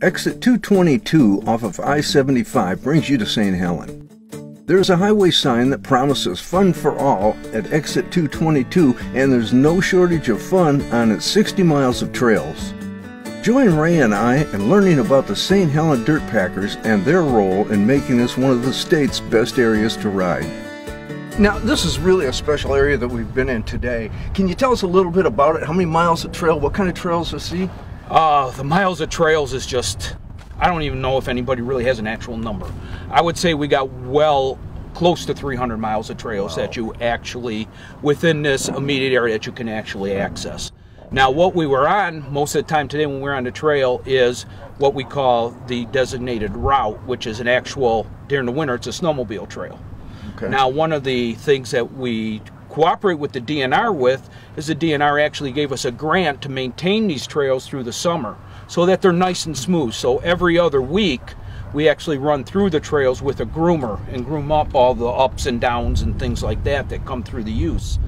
Exit 222 off of I-75 brings you to St. Helen. There's a highway sign that promises fun for all at Exit 222, and there's no shortage of fun on its 60 miles of trails. Join Ray and I in learning about the St. Helen Dirt Packers and their role in making this one of the state's best areas to ride. Now, this is really a special area that we've been in today. Can you tell us a little bit about it? How many miles of trail? What kind of trails to see? The miles of trails is just, I don't even know if anybody really has an actual number. I would say we got well close to 300 miles of trails that you actually, within this immediate area, that you can actually access. Now, what we were on most of the time today when we were on the trail is what we call the designated route, which is an actual, during the winter, it's a snowmobile trail. Okay. Now, one of the things that we cooperate with the DNR with is the DNR actually gave us a grant to maintain these trails through the summer so that they're nice and smooth. So every other week we actually run through the trails with a groomer and groom up all the ups and downs and things like that that come through the use.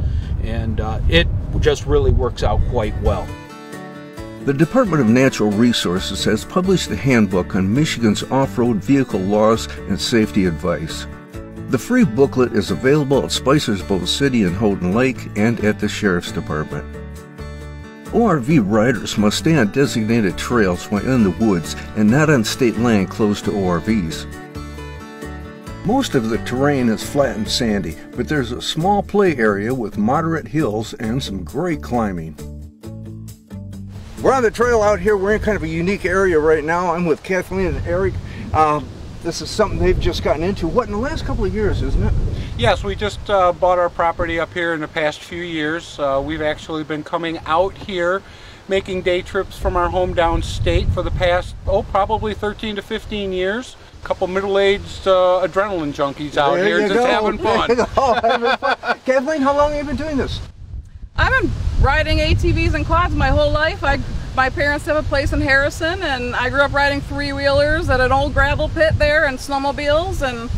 And it just really works out quite well. The Department of Natural Resources has published a handbook on Michigan's off-road vehicle laws and safety advice. The free booklet is available at Spicer's Boat City in Houghton Lake and at the Sheriff's Department. ORV riders must stay on designated trails when in the woods and not on state land close to ORVs. Most of the terrain is flat and sandy, but there's a small play area with moderate hills and some great climbing. We're on the trail out here. We're in kind of a unique area right now. I'm with Kathleen and Eric. This is something they've just gotten into, what, in the last couple of years, isn't it? Yes, we just bought our property up here in the past few years. We've actually been coming out here, making day trips from our home downstate for the past, probably 13 to 15 years. A couple middle-aged adrenaline junkies out here just having fun. Having fun. Kathleen, how long have you been doing this? I've been riding ATVs and quads my whole life. My parents have a place in Harrison, and I grew up riding three-wheelers at an old gravel pit there and snowmobiles, and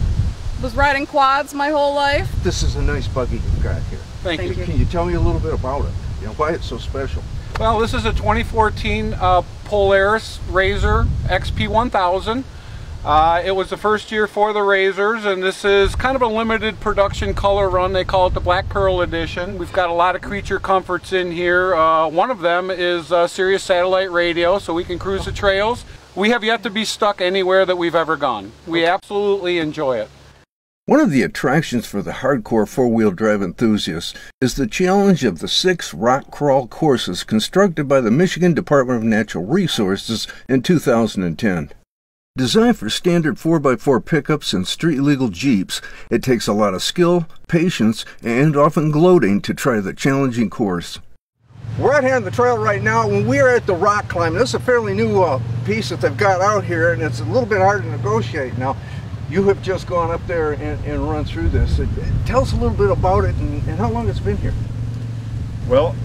was riding quads my whole life. This is a nice buggy you've got here. Thank you. Can you tell me a little bit about it? You know, why it's so special? Well, this is a 2014 Polaris RZR XP1000. It was the first year for the RZRs, and this is kind of a limited production color run. They call it the Black Pearl Edition. We've got a lot of creature comforts in here. One of them is Sirius satellite radio, so we can cruise the trails. We have yet to be stuck anywhere that we've ever gone. We absolutely enjoy it. One of the attractions for the hardcore four-wheel drive enthusiasts is the challenge of the 6 rock crawl courses constructed by the Michigan Department of Natural Resources in 2010. Designed for standard 4x4 pickups and street-legal Jeeps, it takes a lot of skill, patience, and often gloating to try the challenging course. We're out here on the trail right now. When we are at the rock climb, this is a fairly new piece that they've got out here, and it's a little bit hard to negotiate. Now, you have just gone up there and run through this. Tell us a little bit about it and how long it's been here. Well,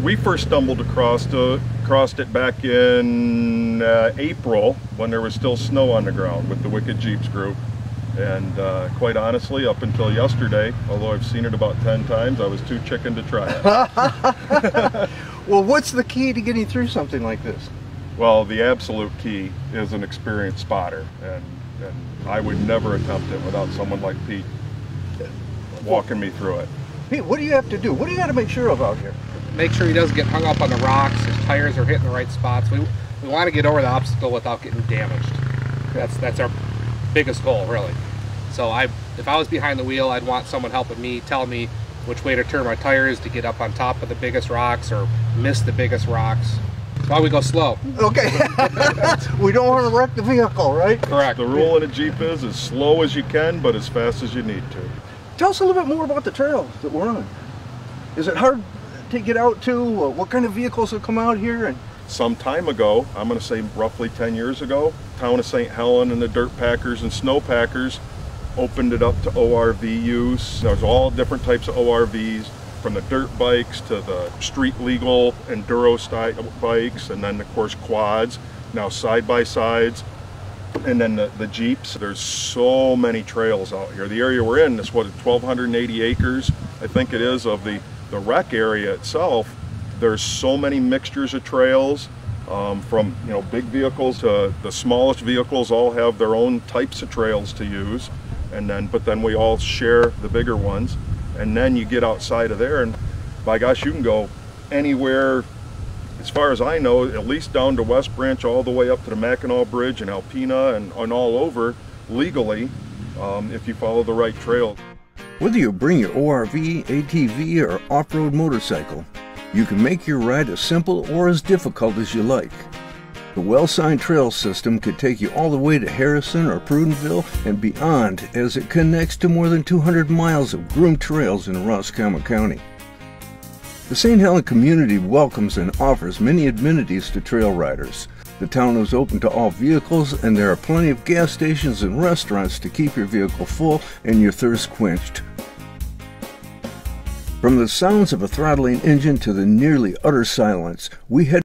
we first stumbled across it back in April when there was still snow on the ground with the Wicked Jeeps group. And quite honestly, up until yesterday, although I've seen it about 10 times, I was too chicken to try it. Well, what's the key to getting through something like this? Well, the absolute key is an experienced spotter. And I would never attempt it without someone like Pete walking me through it. Pete, what do you have to do? What do you got to make sure of out here? Make sure he doesn't get hung up on the rocks, his tires are hitting the right spots. We want to get over the obstacle without getting damaged. That's our biggest goal, really. So if I was behind the wheel, I'd want someone helping me, telling me which way to turn my tires to get up on top of the biggest rocks or miss the biggest rocks. That's why we go slow. Okay. We don't want to wreck the vehicle, right? Correct. The rule in a Jeep is as slow as you can, but as fast as you need to. Tell us a little bit more about the trail that we're on. Is it hard to get out to? What kind of vehicles have come out here? Some time ago, I'm going to say roughly 10 years ago, town of St. Helen and the Dirt Packers and Snow Packers opened it up to ORV use. There's all different types of ORVs, from the dirt bikes to the street legal enduro style bikes, and then of course quads, now side-by-sides, and then the Jeeps. There's so many trails out here. The area we're in is what, 1,280 acres, I think it is, of the rec area itself. There's so many mixtures of trails. From big vehicles to the smallest vehicles, all have their own types of trails to use, but then we all share the bigger ones, and then you get outside of there, and by gosh, you can go anywhere. As far as I know, at least down to West Branch, all the way up to the Mackinac Bridge and Alpena and all over legally, if you follow the right trail. Whether you bring your ORV, ATV, or off-road motorcycle, you can make your ride as simple or as difficult as you like. The well-signed trail system could take you all the way to Harrison or Prudenville and beyond, as it connects to more than 200 miles of groomed trails in Roscommon County. The St. Helen community welcomes and offers many amenities to trail riders. The town is open to all vehicles, and there are plenty of gas stations and restaurants to keep your vehicle full and your thirst quenched. From the sounds of a throttling engine to the nearly utter silence, we head